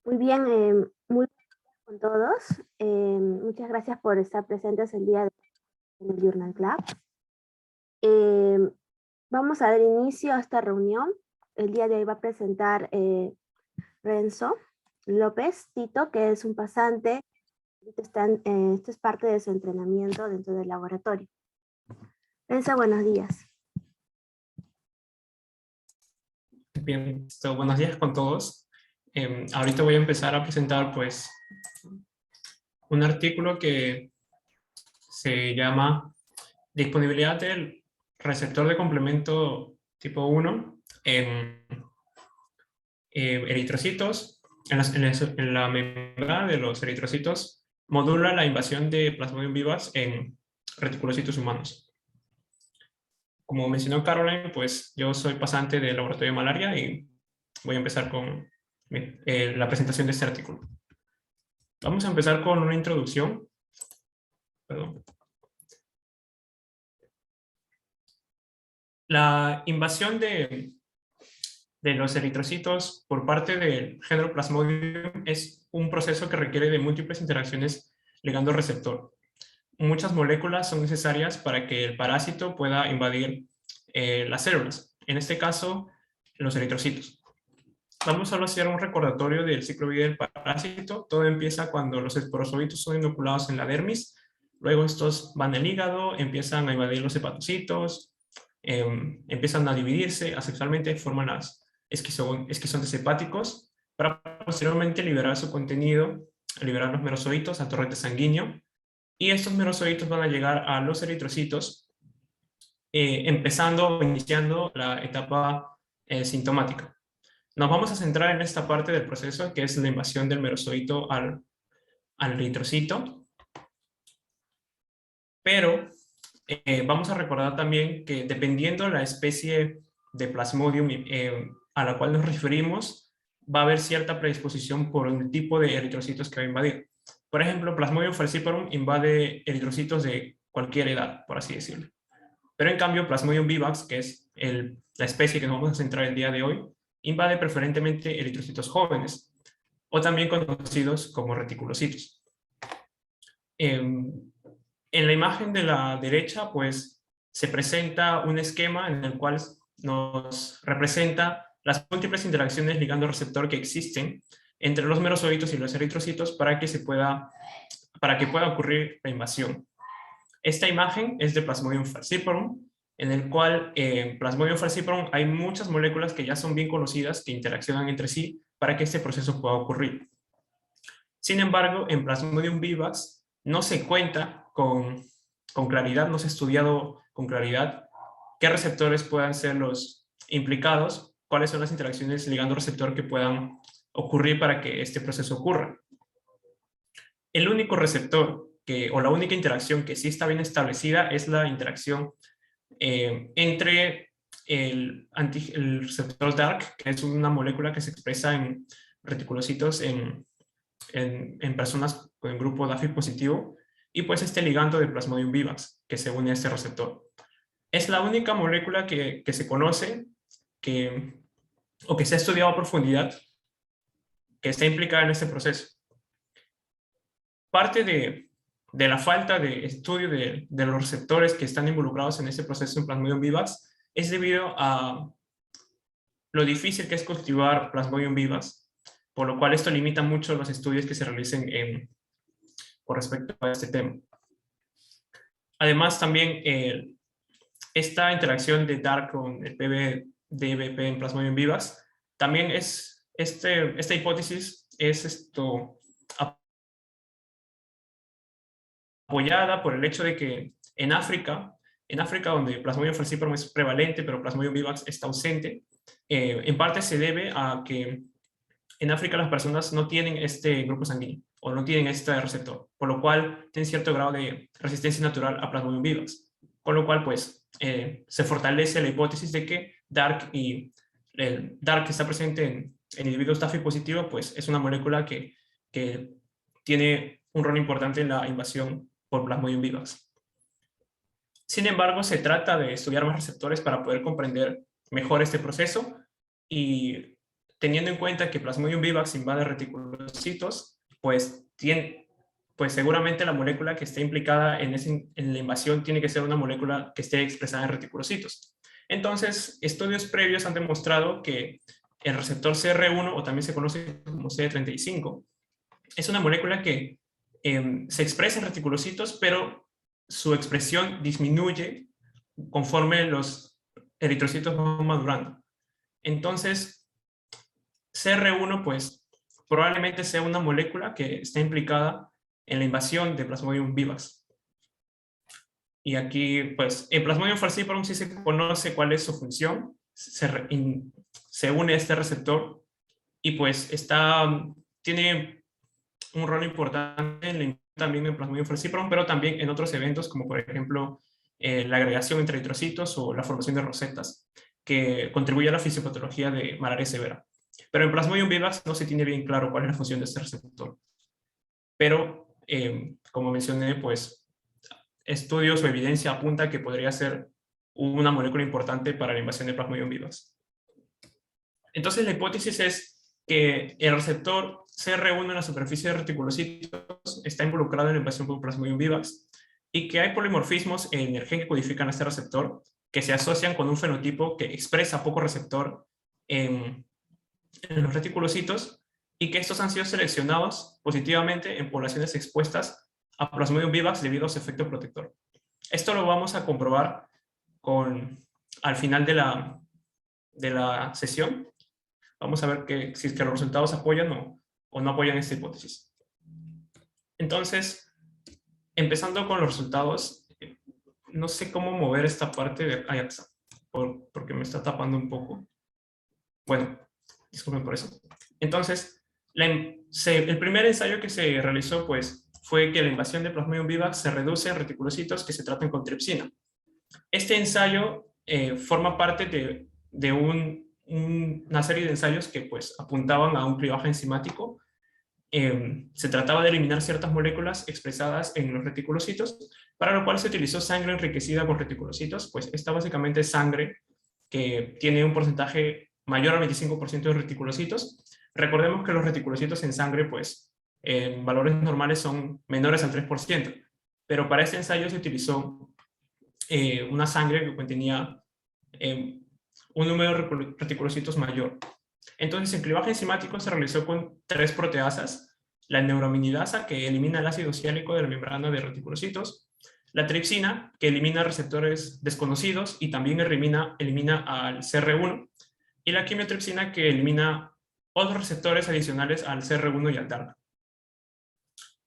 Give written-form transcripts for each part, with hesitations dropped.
Muy bien, muy bien con todos. Muchas gracias por estar presentes el día de hoy en el Journal Club. Em, Vamos a dar inicio a esta reunión. El día de hoy va a presentar Renzo López Tito, que es un pasante. Esto es parte de su entrenamiento dentro del laboratorio. Renzo, buenos días. Bien, buenos días con todos. Ahorita voy a empezar a presentar pues un artículo que se llama Disponibilidad del receptor de complemento tipo 1 en eritrocitos. En la membrana de los eritrocitos modula la invasión de Plasmodium vivax en reticulocitos humanos. Como mencionó Caroline, pues yo soy pasante del laboratorio de malaria y voy a empezar con la presentación de este artículo. Vamos a empezar con una introducción. Perdón. La invasión de los eritrocitos por parte del género Plasmodium es un proceso que requiere de múltiples interacciones ligando-receptor. Muchas moléculas son necesarias para que el parásito pueda invadir las células, en este caso, los eritrocitos. Vamos solo a hacer un recordatorio del ciclo de vida del parásito. Todo empieza cuando los esporozoitos son inoculados en la dermis. Luego estos van al hígado, empiezan a invadir los hepatocitos, empiezan a dividirse asexualmente, forman las esquizontes hepáticos para posteriormente liberar su contenido, liberar los merozoitos al torrente sanguíneo. Y estos merozoitos van a llegar a los eritrocitos, empezando o iniciando la etapa sintomática. Nos vamos a centrar en esta parte del proceso, que es la invasión del merozoito al eritrocito, pero vamos a recordar también que dependiendo de la especie de Plasmodium a la cual nos referimos, va a haber cierta predisposición por el tipo de eritrocitos que va a invadir. Por ejemplo, Plasmodium falciparum invade eritrocitos de cualquier edad, por así decirlo. Pero en cambio, Plasmodium vivax, que es la especie que nos vamos a centrar el día de hoy, invade preferentemente eritrocitos jóvenes, o también conocidos como reticulocitos. En la imagen de la derecha, pues, se presenta un esquema en el cual nos representa las múltiples interacciones ligando-receptor que existen entre los merozoitos y los eritrocitos para que pueda ocurrir la invasión. Esta imagen es de Plasmodium falciparum, en el cual en Plasmodium falciparum hay muchas moléculas que ya son bien conocidas que interaccionan entre sí para que este proceso pueda ocurrir. Sin embargo, en Plasmodium vivax no se cuenta con claridad, no se ha estudiado con claridad qué receptores puedan ser los implicados, cuáles son las interacciones ligando-receptor que puedan ocurrir para que este proceso ocurra. El único receptor o la única interacción que sí está bien establecida es la interacción entre el receptor DARC, que es una molécula que se expresa en reticulocitos en personas con el grupo DAFI positivo, y pues este ligando de Plasmodium vivax, que se une a este receptor. Es la única molécula que se conoce o que se ha estudiado a profundidad que está implicada en este proceso. Parte de la falta de estudio de los receptores que están involucrados en este proceso en Plasmodium vivax es debido a lo difícil que es cultivar Plasmodium vivax, por lo cual esto limita mucho los estudios que se realicen con respecto a este tema. Además, también esta interacción de DARC con el PBDBP en Plasmodium vivax, también es, esta hipótesis es apoyada por el hecho de que en África donde Plasmodium falciparum es prevalente, pero Plasmodium vivax está ausente, en parte se debe a que en África las personas no tienen este grupo sanguíneo o no tienen este receptor, por lo cual tienen cierto grado de resistencia natural a Plasmodium vivax, con lo cual pues se fortalece la hipótesis de que DARC y el DARC que está presente en individuos TAFI positivo pues es una molécula que tiene un rol importante en la invasión por Plasmodium vivax. Sin embargo, se trata de estudiar más receptores para poder comprender mejor este proceso y teniendo en cuenta que Plasmodium vivax invade reticulocitos, pues seguramente la molécula que esté implicada en la invasión tiene que ser una molécula que esté expresada en reticulocitos. Entonces, estudios previos han demostrado que el receptor CR1, o también se conoce como CD35, es una molécula que se expresa en reticulocitos, pero su expresión disminuye conforme los eritrocitos van madurando. Entonces, CR1, pues, probablemente sea una molécula que está implicada en la invasión de Plasmodium vivax. Y aquí, pues, en Plasmodium falciparum sí se conoce cuál es su función, se une a este receptor y pues tiene un rol importante también en Plasmodium falciparum, pero también en otros eventos como por ejemplo la agregación entre eritrocitos o la formación de rosetas, que contribuye a la fisiopatología de malaria severa. Pero en Plasmodium vivax no se tiene bien claro cuál es la función de este receptor. Pero, como mencioné, pues estudios o evidencia apunta que podría ser una molécula importante para la invasión de Plasmodium vivax. Entonces, la hipótesis es que el receptor CR1 en la superficie de reticulocitos está involucrado en la invasión por Plasmodium vivax y que hay polimorfismos en el gen que codifican este receptor que se asocian con un fenotipo que expresa poco receptor en los reticulocitos y que estos han sido seleccionados positivamente en poblaciones expuestas a Plasmodium vivax debido a su efecto protector. Esto lo vamos a comprobar al final de la sesión. Vamos a ver si es que los resultados apoyan o no apoyan esta hipótesis. Entonces, empezando con los resultados, no sé cómo mover esta parte de Ajax, porque me está tapando un poco. Bueno, disculpen por eso. Entonces, el primer ensayo que se realizó pues, fue que la invasión de Plasmodium vivax se reduce en reticulocitos que se tratan con tripsina. Este ensayo forma parte de una serie de ensayos que pues, apuntaban a un clivaje enzimático. Se trataba de eliminar ciertas moléculas expresadas en los reticulocitos, para lo cual se utilizó sangre enriquecida con reticulocitos, pues esta básicamente es sangre que tiene un porcentaje mayor al 25% de reticulocitos. Recordemos que los reticulocitos en sangre, pues, en valores normales son menores al 3%, pero para este ensayo se utilizó una sangre que contenía un número de reticulocitos mayor. Entonces, el clivaje enzimático se realizó con 3 proteasas: la neuraminidasa, que elimina el ácido ciálico de la membrana de reticulocitos; la tripsina, que elimina receptores desconocidos y también elimina al CR1; y la quimiotripsina, que elimina otros receptores adicionales al CR1 y al TARC.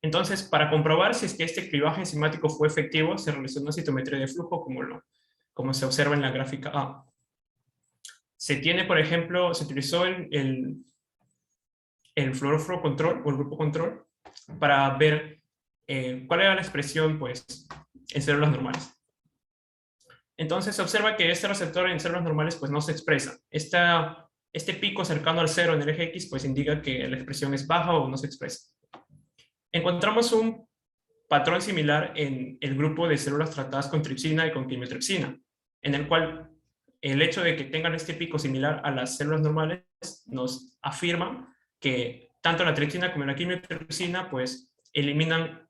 Entonces, para comprobar si es que este clivaje enzimático fue efectivo, se realizó una citometría de flujo, como se observa en la gráfica A. Se utilizó el fluoróforo control o el grupo control para ver cuál era la expresión pues, en células normales. Entonces se observa que este receptor en células normales pues, no se expresa. Este pico cercano al 0 en el eje X pues, indica que la expresión es baja o no se expresa. Encontramos un patrón similar en el grupo de células tratadas con tripsina y con quimiotripsina, en el cual el hecho de que tengan este pico similar a las células normales nos afirma que tanto la tripsina como la quimiotripsina pues, eliminan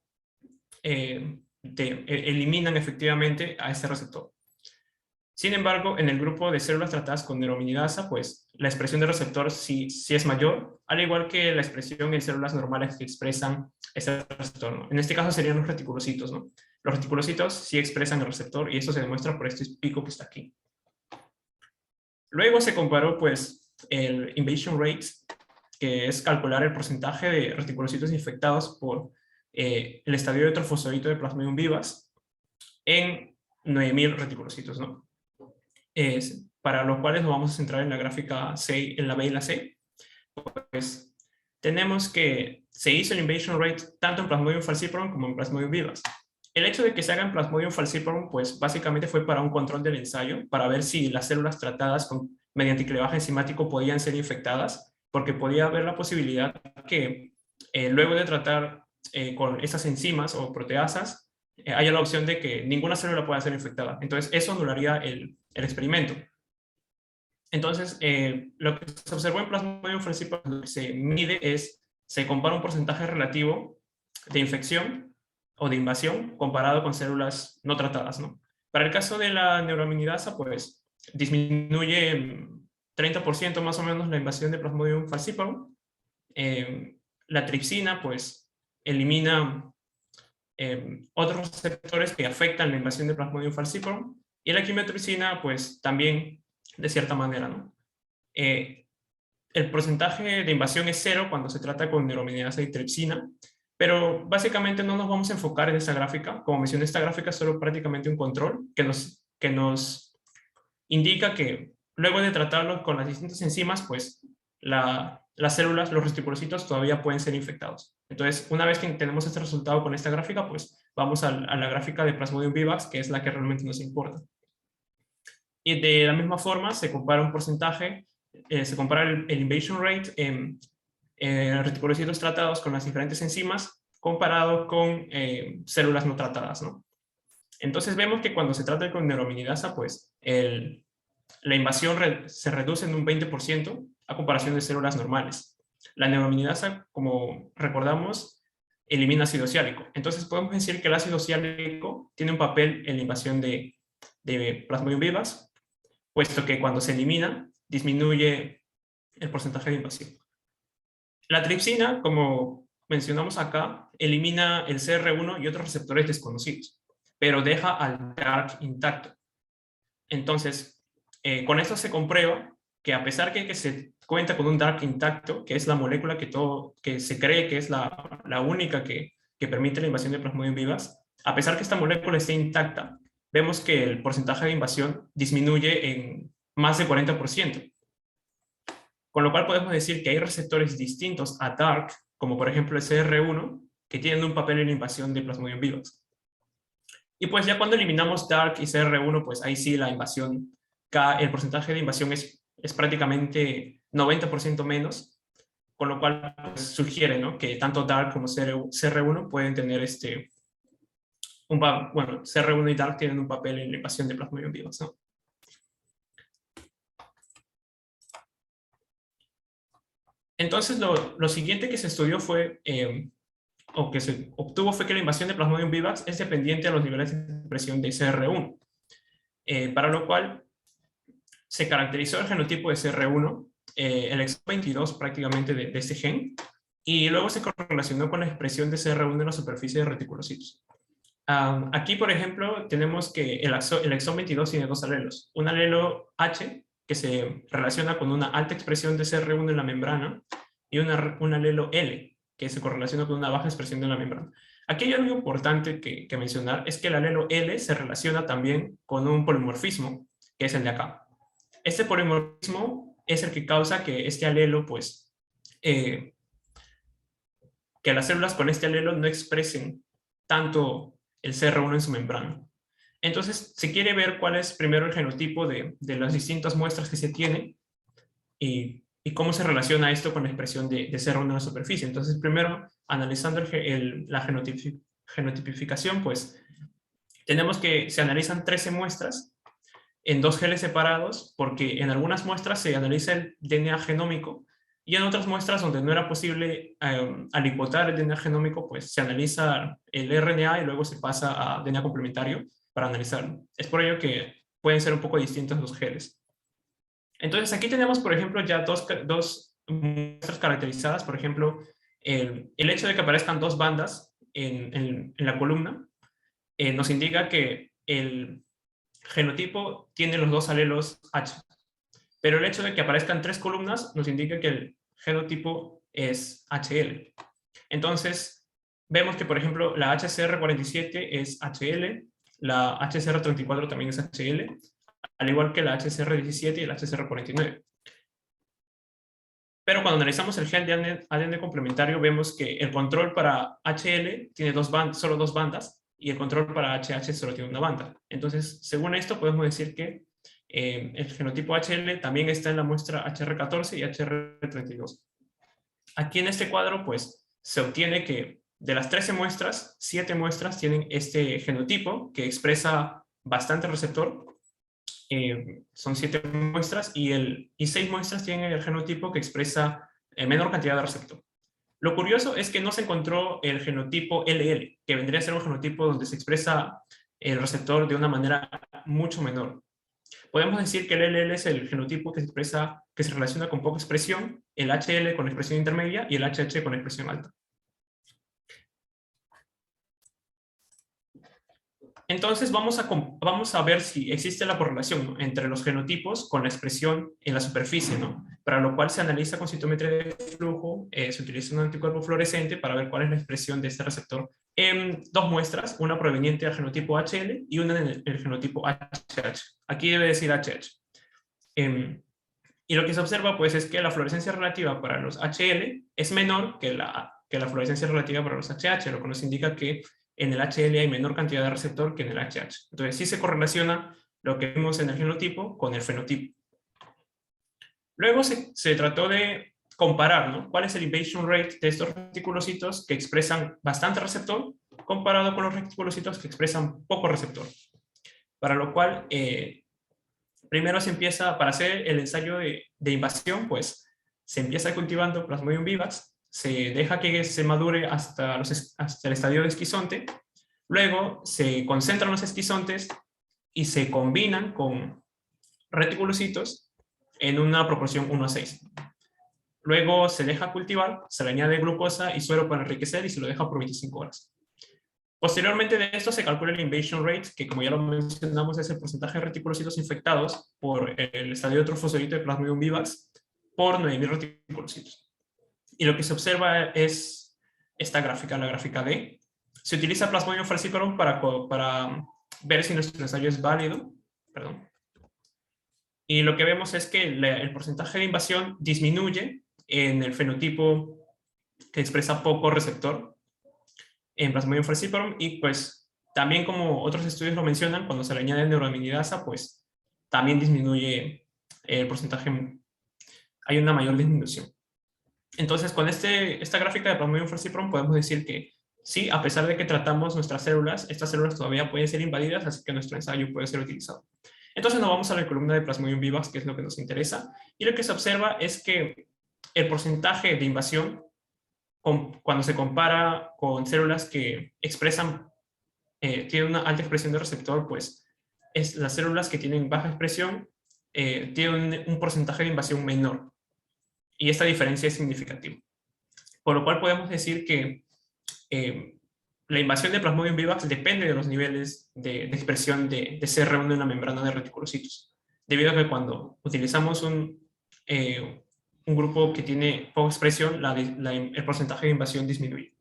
efectivamente a este receptor. Sin embargo, en el grupo de células tratadas con neuraminidasa, pues la expresión del receptor sí es mayor, al igual que la expresión en células normales que expresan este receptor, ¿no? En este caso serían los reticulocitos, ¿no? Los reticulocitos sí expresan el receptor y esto se demuestra por este pico que está aquí. Luego se comparó pues el invasion rate, que es calcular el porcentaje de reticulocitos infectados por el estadio de trofosodito de Plasmodium vivax en 9.000 reticulocitos, ¿no? Para los cuales nos vamos a centrar en la gráfica C, en la B y la C. Pues tenemos que se hizo el invasion rate tanto en Plasmodium falciparum como en Plasmodium vivax. El hecho de que se haga en Plasmodium falciparum, pues básicamente fue para un control del ensayo, para ver si las células tratadas mediante clivaje enzimático podían ser infectadas, porque podía haber la posibilidad que luego de tratar con esas enzimas o proteasas, haya la opción de que ninguna célula pueda ser infectada. Entonces, eso anularía el experimento. Entonces, lo que se observó en Plasmodium falciparum, lo que se mide se compara un porcentaje relativo de infección o de invasión comparado con células no tratadas, ¿no? Para el caso de la neuraminidasa, pues disminuye 30% más o menos la invasión de Plasmodium falciparum. La tripsina, pues, elimina otros receptores que afectan la invasión de Plasmodium falciparum, y la quimiotripsina, pues, también, de cierta manera, ¿no? El porcentaje de invasión es cero cuando se trata con neuraminidasa y tripsina, pero básicamente no nos vamos a enfocar en esta gráfica. Como mencioné, esta gráfica es solo prácticamente un control que nos indica que luego de tratarlo con las distintas enzimas, pues las células, los reticulocitos todavía pueden ser infectados. Entonces, una vez que tenemos este resultado con esta gráfica, pues vamos a la gráfica de Plasmodium vivax, que es la que realmente nos importa. Y de la misma forma se compara un porcentaje, se compara el invasion rate en reticulocitos tratados con las diferentes enzimas comparado con células no tratadas, ¿no? Entonces vemos que cuando se trata con neuraminidasa, pues la invasión se reduce en un 20% a comparación de células normales. La neuraminidasa, como recordamos, elimina ácido ciálico. Entonces podemos decir que el ácido ciálico tiene un papel en la invasión de Plasmodium vivax, puesto que cuando se elimina, disminuye el porcentaje de invasión. La tripsina, como mencionamos acá, elimina el CR1 y otros receptores desconocidos, pero deja al TARC intacto. Entonces, con esto se comprueba que a pesar que se cuenta con un TARC intacto, que es la molécula que se cree que es la única que permite la invasión de Plasmodium vivax, a pesar que esta molécula esté intacta, vemos que el porcentaje de invasión disminuye en más de 40%. Con lo cual podemos decir que hay receptores distintos a TARC, como por ejemplo el CR1, que tienen un papel en la invasión de Plasmodium vivax. Y pues ya cuando eliminamos TARC y CR1, pues ahí sí la invasión, el porcentaje de invasión es prácticamente 90% menos, con lo cual pues, sugiere, ¿no?, que tanto TARC como CR1 pueden tener bueno, CR1 y TARC tienen un papel en la invasión de Plasmodium vivax, ¿no? Entonces lo siguiente que se estudió fue, o que se obtuvo, fue que la invasión de Plasmodium vivax es dependiente a los niveles de expresión de CR1, para lo cual se caracterizó el genotipo de CR1, el exón 22 prácticamente de este gen, y luego se correlacionó con la expresión de CR1 en la superficie de reticulocitos. Aquí, por ejemplo, tenemos que el exón 22 tiene dos alelos. Un alelo H, que se relaciona con una alta expresión de CR1 en la membrana, y un alelo L, que se correlaciona con una baja expresión de la membrana. Aquí hay algo importante que mencionar, es que el alelo L se relaciona también con un polimorfismo, que es el de acá. Este polimorfismo es el que causa que este alelo, pues, que las células con este alelo no expresen tanto el CR1 en su membrana. Entonces, se quiere ver cuál es primero el genotipo de las distintas muestras que se tiene y cómo se relaciona esto con la expresión de CR1 en la superficie. Entonces, primero, analizando la genotipificación, pues, tenemos que se analizan 13 muestras en dos geles separados, porque en algunas muestras se analiza el DNA genómico, y en otras muestras donde no era posible alicuotar el DNA genómico, pues se analiza el RNA y luego se pasa a DNA complementario para analizarlo. Es por ello que pueden ser un poco distintos los geles. Entonces aquí tenemos, por ejemplo, ya dos muestras caracterizadas. Por ejemplo, el hecho de que aparezcan dos bandas en la columna nos indica que el genotipo tiene los dos alelos H. Pero el hecho de que aparezcan tres columnas nos indica que el genotipo es HL. Entonces, vemos que, por ejemplo, la HCR47 es HL, la HCR34 también es HL, al igual que la HCR17 y la HCR49. Pero cuando analizamos el gen de ADN complementario, vemos que el control para HL tiene solo dos bandas, y el control para HH solo tiene una banda. Entonces, según esto, podemos decir que el genotipo HL también está en la muestra HR14 y HR32. Aquí en este cuadro, pues, se obtiene que de las 13 muestras, 7 muestras tienen este genotipo que expresa bastante receptor, Son 7 muestras y 6 muestras tienen el genotipo que expresa menor cantidad de receptor. Lo curioso es que no se encontró el genotipo LL, que vendría a ser un genotipo donde se expresa el receptor de una manera mucho menor. Podemos decir que el LL es el genotipo que se relaciona con poca expresión, el HL con expresión intermedia y el HH con expresión alta. Entonces vamos a ver si existe la correlación, ¿no?, entre los genotipos con la expresión en la superficie, ¿no? Para lo cual se analiza con citometría de flujo, se utiliza un anticuerpo fluorescente para ver cuál es la expresión de este receptor en 2 muestras, una proveniente del genotipo HL y una en el genotipo HH. Aquí debe decir HH. Y lo que se observa pues es que la fluorescencia relativa para los HL es menor que la fluorescencia relativa para los HH, lo que nos indica que en el HL hay menor cantidad de receptor que en el HH. Entonces sí se correlaciona lo que vemos en el genotipo con el fenotipo. Luego se trató de comparar, ¿no?, cuál es el invasion rate de estos reticulocitos que expresan bastante receptor comparado con los reticulocitos que expresan poco receptor. Para lo cual, primero se empieza, para hacer el ensayo de invasión, pues se empieza cultivando Plasmodium vivax, se deja que se madure hasta el estadio de esquizonte, luego se concentran los esquizontes y se combinan con reticulocitos en una proporción 1:6. Luego se deja cultivar, se le añade glucosa y suero para enriquecer y se lo deja por 25 horas. Posteriormente de esto se calcula el invasion rate, que como ya lo mencionamos es el porcentaje de reticulocitos infectados por el estadio de trofosferito de Plasmodium vivax por 9.000 reticulocitos. Y lo que se observa es esta gráfica, la gráfica D. Se utiliza Plasmodium falciparum para ver si nuestro ensayo es válido. Perdón. Y lo que vemos es que el porcentaje de invasión disminuye en el fenotipo que expresa poco receptor en Plasmodium falciparum, y pues también, como otros estudios lo mencionan, cuando se le añade neuraminidasa, pues también disminuye el porcentaje, hay una mayor disminución. Entonces, con esta gráfica de Plasmodium falciparum podemos decir que sí, a pesar de que tratamos nuestras células, estas células todavía pueden ser invadidas, así que nuestro ensayo puede ser utilizado. Entonces nos vamos a la columna de Plasmodium vivax, que es lo que nos interesa, y lo que se observa es que el porcentaje de invasión, cuando se compara con células que expresan, tienen una alta expresión de receptor, pues las células que tienen baja expresión tienen un porcentaje de invasión menor. Y esta diferencia es significativa. Por lo cual podemos decir que la invasión de Plasmodium vivax depende de los niveles de expresión de CR1 en la membrana de reticulocitos. Debido a que cuando utilizamos un grupo que tiene poca expresión, el porcentaje de invasión disminuye.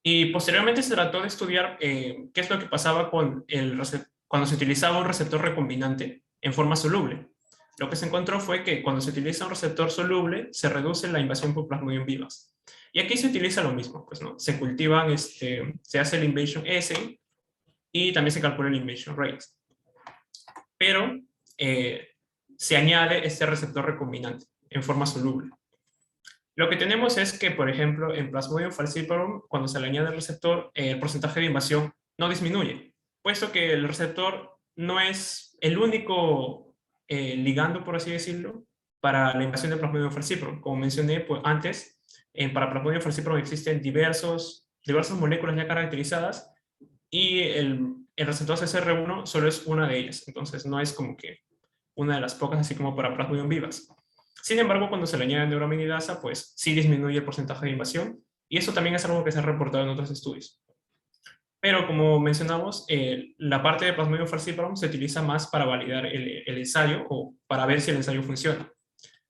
Y posteriormente se trató de estudiar qué es lo que pasaba con cuando se utilizaba un receptor recombinante en forma soluble. Lo que se encontró fue que cuando se utiliza un receptor soluble, se reduce la invasión por Plasmodium vivax. Y aquí se utiliza lo mismo, pues, ¿no? Se cultivan, se hace el invasion assay y también se calcula el invasion rate. Pero se añade este receptor recombinante en forma soluble. Lo que tenemos es que, por ejemplo, en Plasmodium falciparum, cuando se le añade el receptor, el porcentaje de invasión no disminuye, puesto que el receptor no es el único ligando, por así decirlo, para la invasión de Plasmodium falciparum. Como mencioné pues, antes, para Plasmodium falciparum existen diversas moléculas ya caracterizadas y el receptor CCR1 solo es una de ellas. Entonces no es como que una de las pocas, así como para Plasmodium vivax. Sin embargo, cuando se le añade neuraminidasa, pues sí disminuye el porcentaje de invasión, y eso también es algo que se ha reportado en otros estudios. Pero como mencionamos, la parte de Plasmodium falciparum se utiliza más para validar el ensayo o para ver si el ensayo funciona.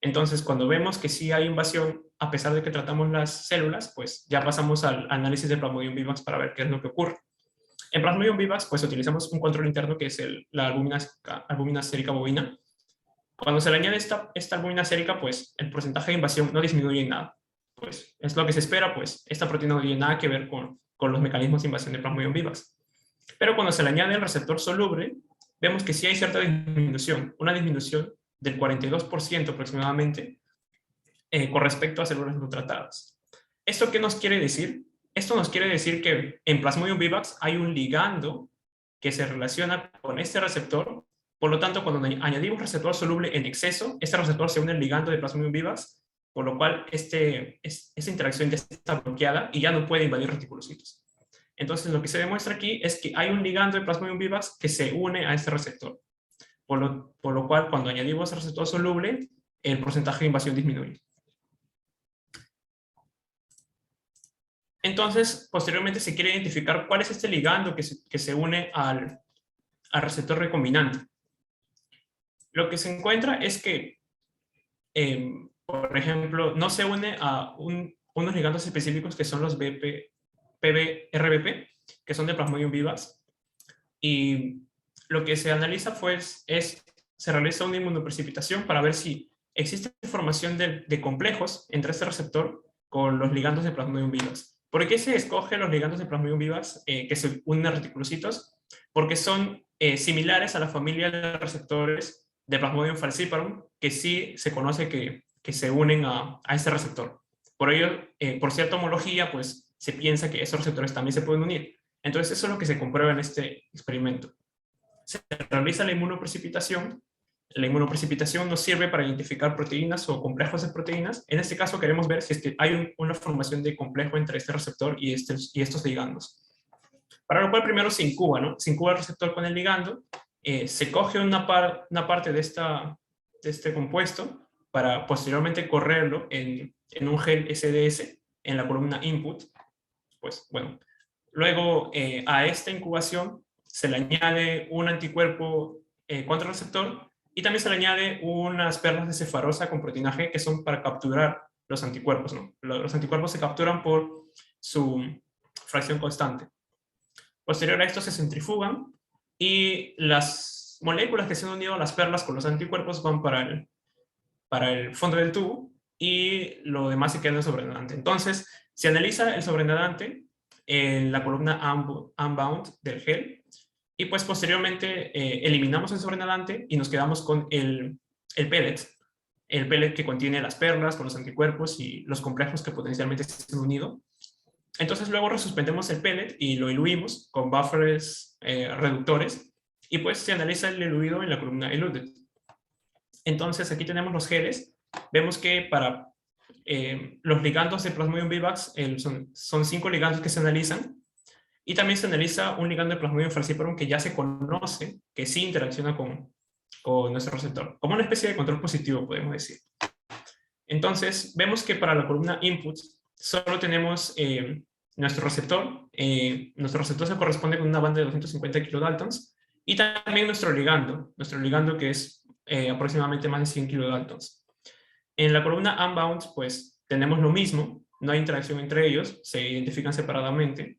Entonces, cuando vemos que sí hay invasión, a pesar de que tratamos las células, pues ya pasamos al análisis de Plasmodium vivax para ver qué es lo que ocurre. En Plasmodium vivax, pues utilizamos un control interno que es la albúmina sérica bovina. Cuando se le añade esta albúmina sérica, pues el porcentaje de invasión no disminuye en nada. Pues es lo que se espera, pues esta proteína no tiene nada que ver con los mecanismos de invasión de Plasmodium vivax. Pero cuando se le añade el receptor soluble, vemos que sí hay cierta disminución, una disminución del 42% aproximadamente con respecto a células no tratadas. ¿Esto qué nos quiere decir? Esto nos quiere decir que en Plasmodium vivax hay un ligando que se relaciona con este receptor. Por lo tanto, cuando añadimos receptor soluble en exceso, este receptor se une al ligando de Plasmodium vivax, por lo cual esta interacción ya está bloqueada y ya no puede invadir reticulocitos. Entonces, lo que se demuestra aquí es que hay un ligando de Plasmodium vivax que se une a este receptor. Por lo cual, cuando añadimos receptor soluble, el porcentaje de invasión disminuye. Entonces, posteriormente se quiere identificar cuál es este ligando que se une al receptor recombinante. Lo que se encuentra es que, por ejemplo, no se une a unos ligandos específicos que son los RBP, que son de Plasmodium vivax, y lo que se analiza pues se realiza una inmunoprecipitación para ver si existe formación de complejos entre este receptor con los ligandos de Plasmodium vivax. ¿Por qué se escoge los ligandos de Plasmodium vivax que se unen a reticulocitos? Porque son similares a la familia de receptores de Plasmodium falciparum, que sí se conoce que se unen a este receptor. Por ello, por cierta homología, pues se piensa que esos receptores también se pueden unir. Entonces, eso es lo que se comprueba en este experimento. Se realiza la inmunoprecipitación. La inmunoprecipitación nos sirve para identificar proteínas o complejos de proteínas. En este caso queremos ver si es que hay una formación de complejo entre este receptor y estos ligandos. Para lo cual primero se incuba, ¿no? Se incuba el receptor con el ligando, se coge una parte de este compuesto para posteriormente correrlo en un gel SDS en la columna input. Pues bueno, luego a esta incubación se le añade un anticuerpo contra el receptor y también se le añade unas perlas de cefarosa con proteína G que son para capturar los anticuerpos, ¿no? Los anticuerpos se capturan por su fracción constante. Posterior a esto se centrifugan y las moléculas que se han unido a las perlas con los anticuerpos van para el fondo del tubo y lo demás se queda en el sobrenadante. Entonces, se analiza el sobrenadante en la columna unbound del gel y pues posteriormente eliminamos el sobrenadante y nos quedamos con el pellet que contiene las perlas con los anticuerpos y los complejos que potencialmente se han unido. Entonces luego resuspendemos el pellet y lo diluimos con buffers reductores y pues se analiza el diluido en la columna eluded. Entonces aquí tenemos los geles. Vemos que para los ligandos de Plasmodium vivax son 5 ligandos que se analizan y también se analiza un ligando de Plasmodium falciparum que ya se conoce que sí interacciona con nuestro receptor, como una especie de control positivo, podemos decir. Entonces vemos que para la columna input solo tenemos nuestro receptor. Nuestro receptor se corresponde con una banda de 250 kilodaltons y también nuestro ligando que es aproximadamente más de 100 kilodaltons. En la columna unbound, pues tenemos lo mismo, no hay interacción entre ellos, se identifican separadamente.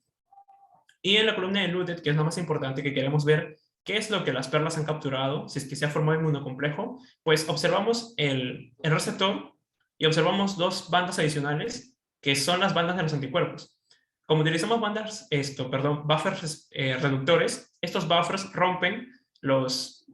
Y en la columna eluded, que es lo más importante, que queremos ver qué es lo que las perlas han capturado, si es que se ha formado inmunocomplejo, pues observamos el receptor y observamos 2 bandas adicionales, que son las bandas de los anticuerpos. Como utilizamos buffers reductores, estos buffers rompen los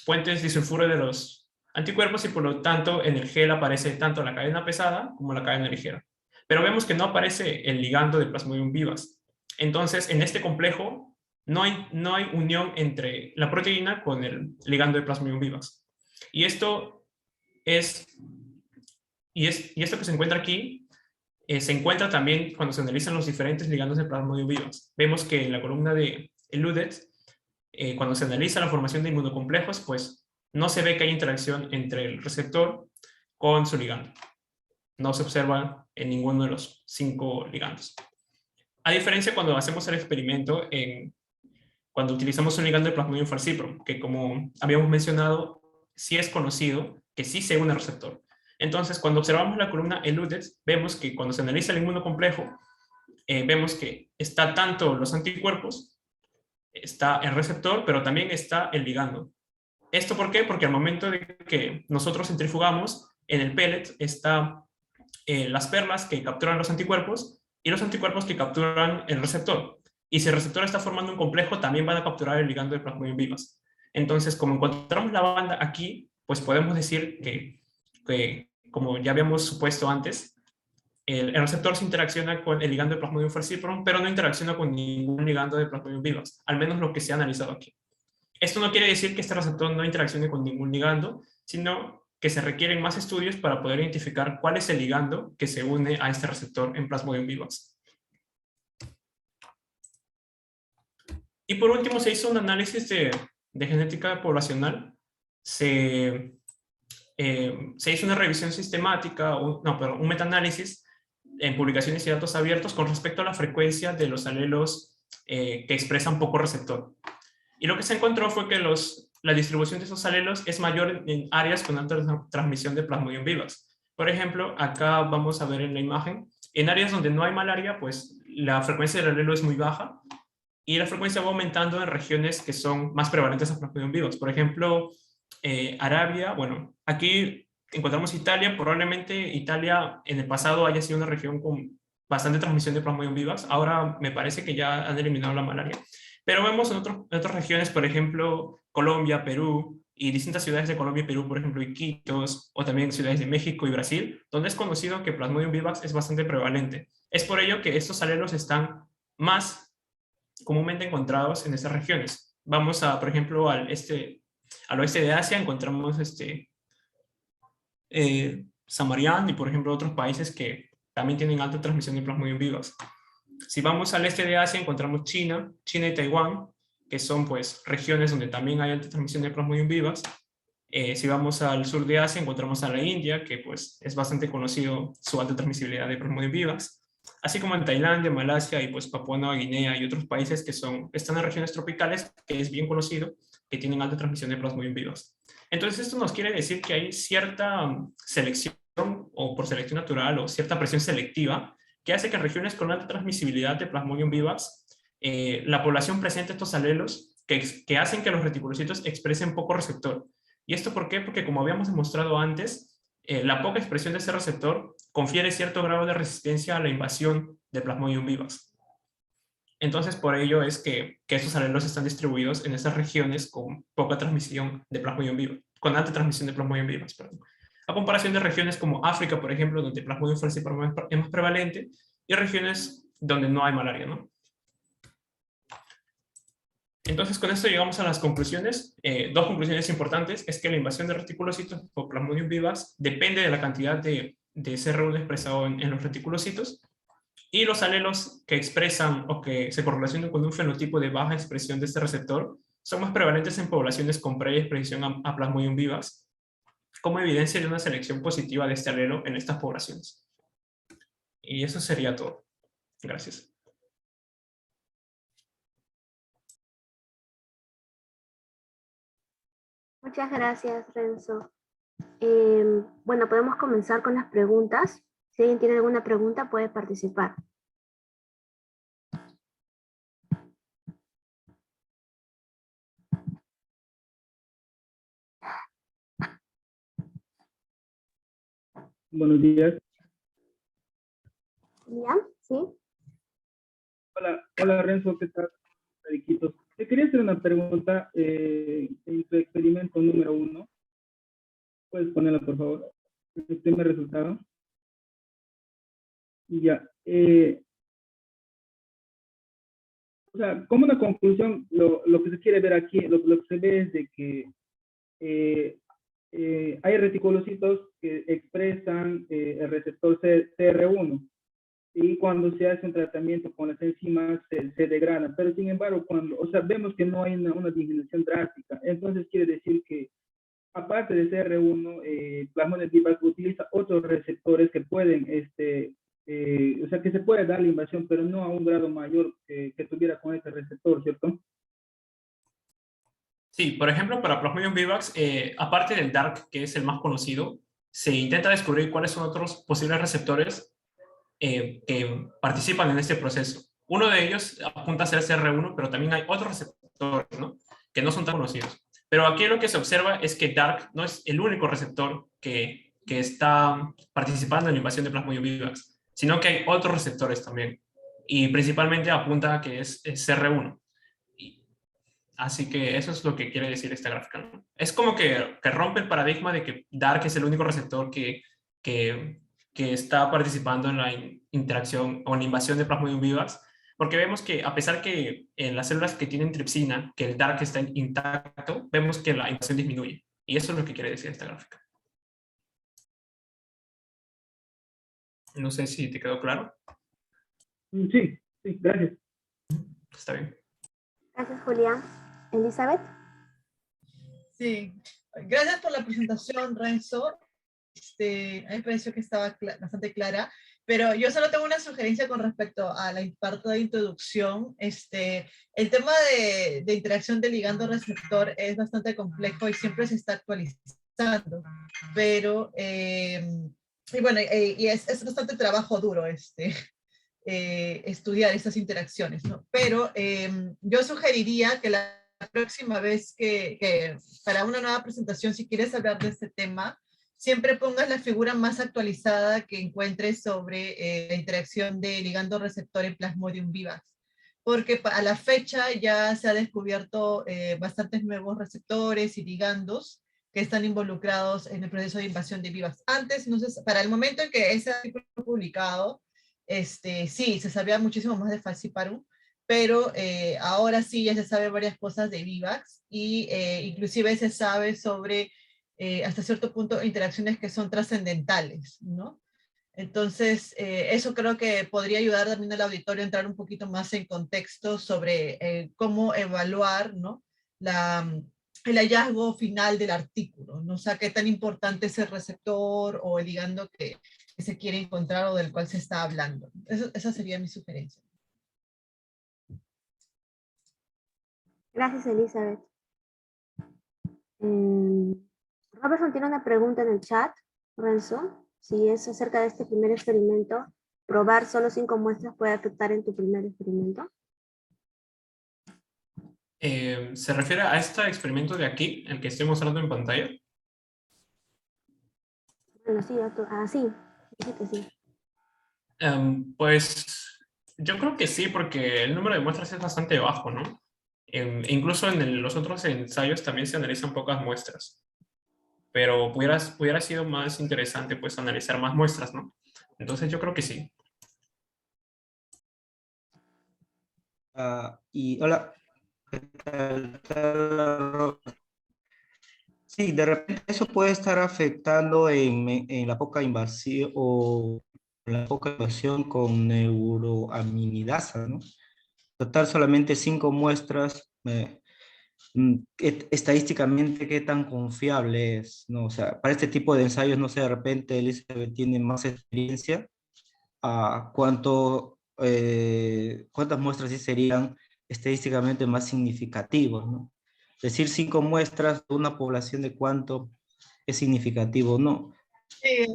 puentes disulfuro de los anticuerpos y por lo tanto en el gel aparece tanto la cadena pesada como la cadena ligera. Pero vemos que no aparece el ligando de Plasmodium vivax. Entonces, en este complejo no hay unión entre la proteína con el ligando de Plasmodium vivax. Y esto que se encuentra aquí se encuentra también cuando se analizan los diferentes ligandos de Plasmodium vivax. Vemos que en la columna de eluded, cuando se analiza la formación de inmunocomplejos, pues no se ve que hay interacción entre el receptor con su ligando. No se observa en ninguno de los 5 ligandos. A diferencia cuando hacemos el experimento, cuando utilizamos un ligando de Plasmodium falciparum, que como habíamos mencionado, sí es conocido que sí se une al receptor. Entonces, cuando observamos la columna eluded, vemos que cuando se analiza el inmunocomplejo, vemos que está tanto los anticuerpos, está el receptor, pero también está el ligando. ¿Esto por qué? Porque al momento de que nosotros centrifugamos, en el pellet está las perlas que capturan los anticuerpos y los anticuerpos que capturan el receptor. Y si el receptor está formando un complejo, también van a capturar el ligando de Plasmodium vivax. Entonces, como encontramos la banda aquí, pues podemos decir que como ya habíamos supuesto antes, el receptor se interacciona con el ligando de Plasmodium falciparum, pero no interacciona con ningún ligando de Plasmodium vivax, al menos lo que se ha analizado aquí. Esto no quiere decir que este receptor no interaccione con ningún ligando, sino que se requieren más estudios para poder identificar cuál es el ligando que se une a este receptor en Plasmodium vivax. Y por último, se hizo un análisis de genética poblacional. Se hizo una revisión sistemática, un metaanálisis en publicaciones y datos abiertos con respecto a la frecuencia de los alelos que expresan poco receptor. Y lo que se encontró fue que la distribución de esos alelos es mayor en áreas con alta transmisión de Plasmodium vivax. Por ejemplo, acá vamos a ver en la imagen, en áreas donde no hay malaria, pues la frecuencia del alelo es muy baja, y la frecuencia va aumentando en regiones que son más prevalentes a Plasmodium vivax. Por ejemplo, Arabia, bueno, aquí encontramos Italia, probablemente Italia en el pasado haya sido una región con bastante transmisión de Plasmodium vivax, ahora me parece que ya han eliminado la malaria. Pero vemos en otras regiones, por ejemplo, Colombia, Perú, y distintas ciudades de Colombia y Perú, por ejemplo, Iquitos, o también ciudades de México y Brasil, donde es conocido que Plasmodium vivax es bastante prevalente. Es por ello que estos alelos están más comúnmente encontrados en estas regiones. Vamos a, por ejemplo, al oeste de Asia, encontramos Samarián y, por ejemplo, otros países que también tienen alta transmisión de Plasmodium vivax. Si vamos al este de Asia, encontramos China y Taiwán, que son pues regiones donde también hay alta transmisión de Plasmodium vivax. Si vamos al sur de Asia, encontramos a la India, que pues es bastante conocido su alta transmisibilidad de Plasmodium vivax, así como en Tailandia, Malasia y pues Papua Nueva Guinea y otros países que están en regiones tropicales, que es bien conocido, que tienen alta transmisión de Plasmodium vivax. Entonces esto nos quiere decir que hay cierta selección, o por selección natural, o cierta presión selectiva, que hace que en regiones con alta transmisibilidad de Plasmodium vivax, la población presente estos alelos que hacen que los reticulocitos expresen poco receptor. ¿Y esto por qué? Porque como habíamos demostrado antes, la poca expresión de ese receptor confiere cierto grado de resistencia a la invasión de Plasmodium vivax. Entonces, por ello es que estos alelos están distribuidos en esas regiones con poca transmisión de Plasmodium vivax, con alta transmisión de Plasmodium vivax, perdón. A comparación de regiones como África, por ejemplo, donde Plasmodium falciparum es más prevalente, y regiones donde no hay malaria, ¿no? Entonces, con esto llegamos a las conclusiones. Dos conclusiones importantes es que la invasión de reticulocitos por Plasmodium vivax depende de la cantidad de CR1 expresado en los reticulocitos, y los alelos que expresan o que se correlacionan con un fenotipo de baja expresión de este receptor son más prevalentes en poblaciones con previa exposición a Plasmodium vivax, como evidencia de una selección positiva de este alelo en estas poblaciones. Y eso sería todo. Gracias. Muchas gracias, Renzo. Bueno, podemos comenzar con las preguntas. Si alguien tiene alguna pregunta, puede participar. Buenos días. ¿Ya? ¿Sí? Hola Renzo, ¿qué tal? Riquitos. Te quería hacer una pregunta en tu experimento número 1. ¿Puedes ponerla, por favor? El primer resultado. Y ya. O sea, como una conclusión, lo que se quiere ver aquí, lo que se ve es de que hay reticulocitos que expresan el receptor CR1. Y cuando se hace un tratamiento con las enzimas se degrada, pero sin embargo, vemos que no hay una disminución drástica. Entonces quiere decir que aparte de CR1, Plasmodium vivax utiliza otros receptores que pueden, que se puede dar la invasión, pero no a un grado mayor que tuviera con este receptor, ¿cierto? Sí, por ejemplo, para Plasmodium vivax, aparte del DARC, que es el más conocido, se intenta descubrir cuáles son otros posibles receptores que participan en este proceso. Uno de ellos apunta a ser CR1, pero también hay otros receptores, ¿no?, que no son tan conocidos. Pero aquí lo que se observa es que DARC no es el único receptor que está participando en la invasión de Plasmodium vivax, sino que hay otros receptores también. Y principalmente apunta a que es CR1. Así que eso es lo que quiere decir esta gráfica, ¿no? Es como que rompe el paradigma de que DARC es el único receptor que que está participando en la interacción o en la invasión de Plasmodium vivax, porque vemos que a pesar que en las células que tienen tripsina, que el DARC está intacto, vemos que la invasión disminuye. Y eso es lo que quiere decir esta gráfica. No sé si te quedó claro. Sí, sí, gracias. Está bien. Gracias, Julián. Elizabeth. Sí, gracias por la presentación, Renzo. A mí me pareció que estaba bastante clara, pero yo solo tengo una sugerencia con respecto a la parte de introducción. El tema de interacción de ligando-receptor es bastante complejo y siempre se está actualizando, pero, y bueno, y es bastante trabajo duro estudiar estas interacciones, ¿no? Pero yo sugeriría que la próxima vez que para una nueva presentación, si quieres hablar de este tema, siempre pongas la figura más actualizada que encuentres sobre la interacción de ligando-receptor en Plasmodium vivax, porque a la fecha ya se ha descubierto bastantes nuevos receptores y ligandos que están involucrados en el proceso de invasión de vivax. Antes, no sé, para el momento en que ese artículo fue publicado, sí, se sabía muchísimo más de falciparum, pero ahora sí ya se sabe varias cosas de vivax y inclusive se sabe sobre, hasta cierto punto, interacciones que son trascendentales, ¿no? Entonces, eso creo que podría ayudar también al auditorio a entrar un poquito más en contexto sobre cómo evaluar, ¿no? El hallazgo final del artículo, ¿no? O sea, qué tan importante es el receptor o el ligando que se quiere encontrar o del cual se está hablando. Esa sería mi sugerencia. Gracias, Elizabeth. Robertson tiene una pregunta en el chat, Renzo. Si es acerca de este primer experimento, ¿probar solo 5 muestras puede afectar en tu primer experimento? ¿Se refiere a este experimento de aquí, el que estoy mostrando en pantalla? Bueno, sí, sí, dije que sí. Pues yo creo que sí, porque el número de muestras es bastante bajo, ¿no? Incluso en los otros ensayos también se analizan pocas muestras, pero hubiera sido más interesante pues analizar más muestras, ¿no? Entonces yo creo que sí. Y hola, ¿qué tal? Sí, de repente eso puede estar afectando en la poca invasión o la poca invasión con neuroaminidasa, ¿no? Total, solamente 5 muestras. Estadísticamente, ¿qué tan confiable es? ¿No? O sea, para este tipo de ensayos, no sé, de repente Elizabeth tiene más experiencia. ¿Cuántas muestras sí serían estadísticamente más significativos, ¿no? Decir 5 muestras de una población de cuánto es significativo o no. Sí,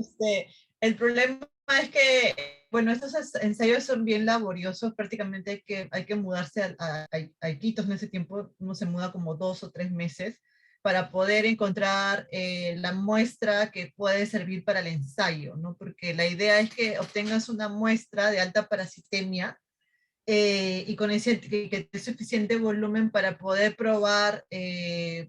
el problema es que, bueno, estos ensayos son bien laboriosos, prácticamente hay que mudarse a Iquitos. En ese tiempo uno se muda como 2 o 3 meses para poder encontrar la muestra que puede servir para el ensayo, ¿no? Porque la idea es que obtengas una muestra de alta parasitemia y con ese que es suficiente volumen para poder probar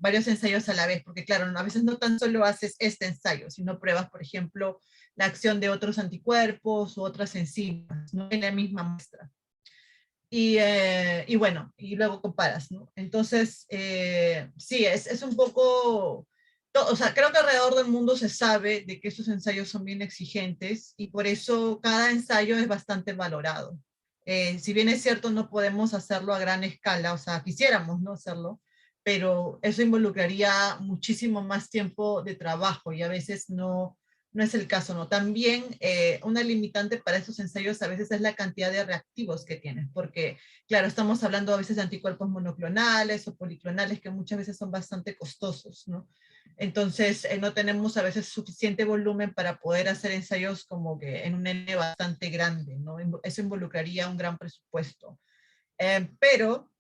varios ensayos a la vez, porque claro, a veces no tan solo haces este ensayo, sino pruebas, por ejemplo, la acción de otros anticuerpos u otras enzimas, ¿no? En la misma muestra. Y bueno, y luego comparas, ¿no? Entonces, sí, es un poco... O sea, creo que alrededor del mundo se sabe de que estos ensayos son bien exigentes y por eso cada ensayo es bastante valorado. Si bien es cierto, no podemos hacerlo a gran escala, o sea, quisiéramos no hacerlo, pero eso involucraría muchísimo más tiempo de trabajo y a veces no es el caso, ¿no? También una limitante para estos ensayos a veces es la cantidad de reactivos que tienen, porque, claro, estamos hablando a veces de anticuerpos monoclonales o policlonales que muchas veces son bastante costosos, ¿no? Entonces, no tenemos a veces suficiente volumen para poder hacer ensayos como que en un N bastante grande, ¿no? Eso involucraría un gran presupuesto. Pero,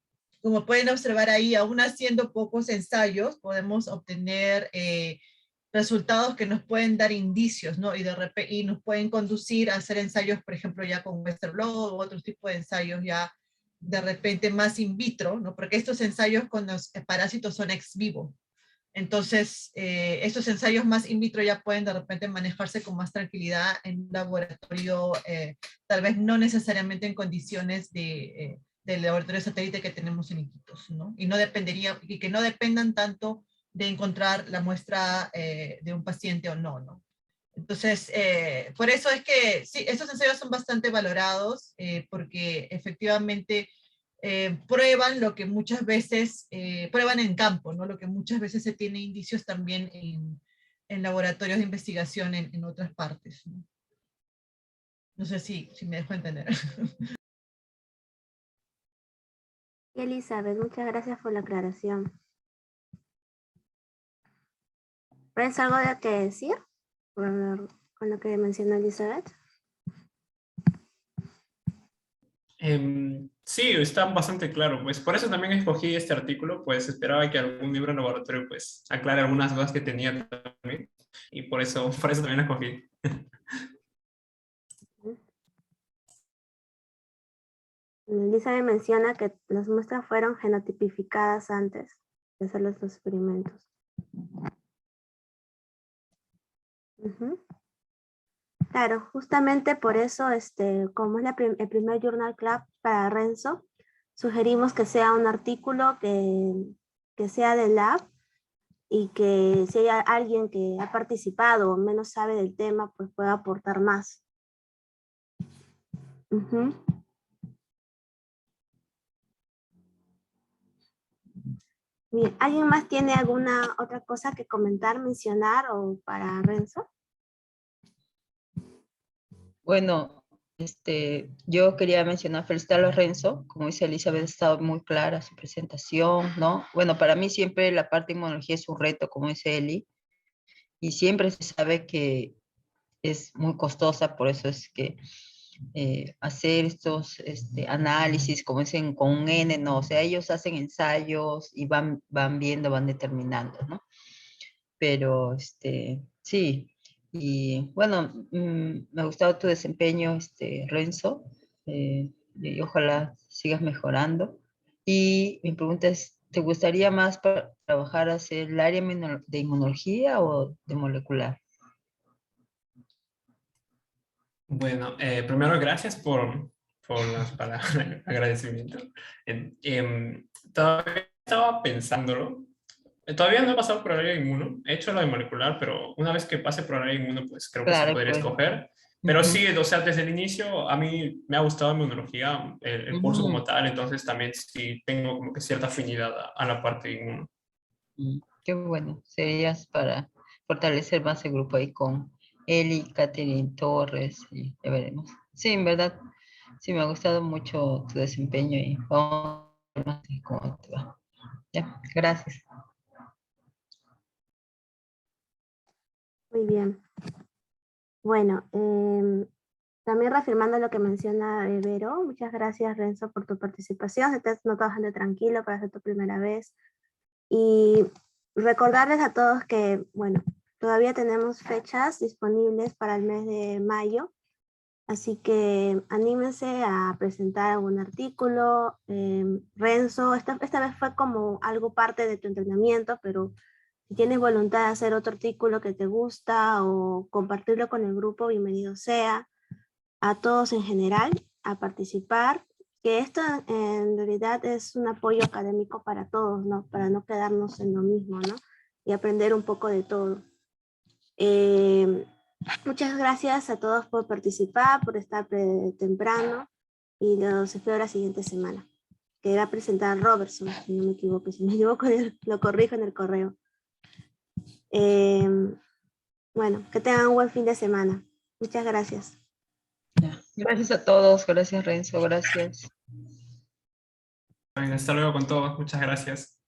como pueden observar ahí, aún haciendo pocos ensayos, podemos obtener resultados que nos pueden dar indicios, ¿no? Y nos pueden conducir a hacer ensayos, por ejemplo, ya con Western blot u otro tipo de ensayos ya de repente más in vitro, ¿no? Porque estos ensayos con los parásitos son ex vivo. Entonces, estos ensayos más in vitro ya pueden de repente manejarse con más tranquilidad en un laboratorio, tal vez no necesariamente en condiciones del laboratorio satélite que tenemos en Iquitos, ¿no? Y que no dependan tanto de encontrar la muestra de un paciente o no, ¿no? Entonces, por eso es que sí, estos ensayos son bastante valorados, porque efectivamente prueban lo que muchas veces, prueban en campo, ¿no? Lo que muchas veces se tiene indicios también en laboratorios de investigación en otras partes, ¿no? No sé si me dejo entender. Elizabeth, muchas gracias por la aclaración. ¿Tienes algo de que decir con lo que mencionó Elizabeth? Sí, está bastante claro, pues por eso también escogí este artículo, pues esperaba que algún libro de laboratorio pues aclare algunas dudas que tenía también, y por eso también lo escogí. Elizabeth menciona que las muestras fueron genotipificadas antes de hacer los experimentos. Claro, justamente por eso, como es el primer Journal Club para Renzo, sugerimos que sea un artículo que sea del lab y que si hay alguien que ha participado o menos sabe del tema, pues pueda aportar más. Bien, ¿alguien más tiene alguna otra cosa que comentar, mencionar o para Renzo? Bueno, yo quería mencionar, felicitar a Renzo, como dice Elizabeth, ha estado muy clara su presentación, ¿no? Bueno, para mí siempre la parte de inmunología es un reto, como dice Eli, y siempre se sabe que es muy costosa, por eso es que hacer estos análisis, como dicen, con un N, ¿no? O sea, ellos hacen ensayos y van viendo, van determinando, ¿no? Pero, sí, y bueno, me ha gustado tu desempeño, Renzo, y ojalá sigas mejorando. Y mi pregunta es, ¿te gustaría más para trabajar hacer el área de inmunología o de molecular? Bueno, primero gracias por las palabras de agradecimiento. Todavía estaba pensándolo. Todavía no he pasado por el área de inmuno. He hecho lo de molecular, pero una vez que pase por el área de inmuno, pues creo que se Claro, podría pues. escoger. Pero Ujú. sí, o sea, desde el inicio a mí me ha gustado inmunología, el curso Ujú. como tal, entonces también sí tengo como que cierta afinidad a la parte de inmuno. Qué bueno, serías para fortalecer más el grupo ahí con Eli, Catherine Torres, y ya veremos. Sí, en verdad, sí me ha gustado mucho tu desempeño y vamos a ver más cómo te va. Ya, gracias. Muy bien. Bueno, también reafirmando lo que menciona Vero, muchas gracias Renzo por tu participación, se te has notado bastante tranquilo para ser tu primera vez. Y recordarles a todos que, bueno, todavía tenemos fechas disponibles para el mes de mayo, así que anímense a presentar algún artículo. Renzo, esta vez fue como algo parte de tu entrenamiento, pero si tienes voluntad de hacer otro artículo que te gusta o compartirlo con el grupo, bienvenido sea. A todos en general a participar, que esto en realidad es un apoyo académico para todos, ¿no? Para no quedarnos en lo mismo, ¿no? Y aprender un poco de todo. Muchas gracias a todos por participar, por estar temprano y los espero la siguiente semana, que va a presentar Robertson, si no me equivoco. Si me equivoco, lo corrijo en el correo. Bueno, que tengan un buen fin de semana. Muchas gracias. Ya. Gracias a todos, gracias Renzo, gracias. Hasta luego con todos, muchas gracias.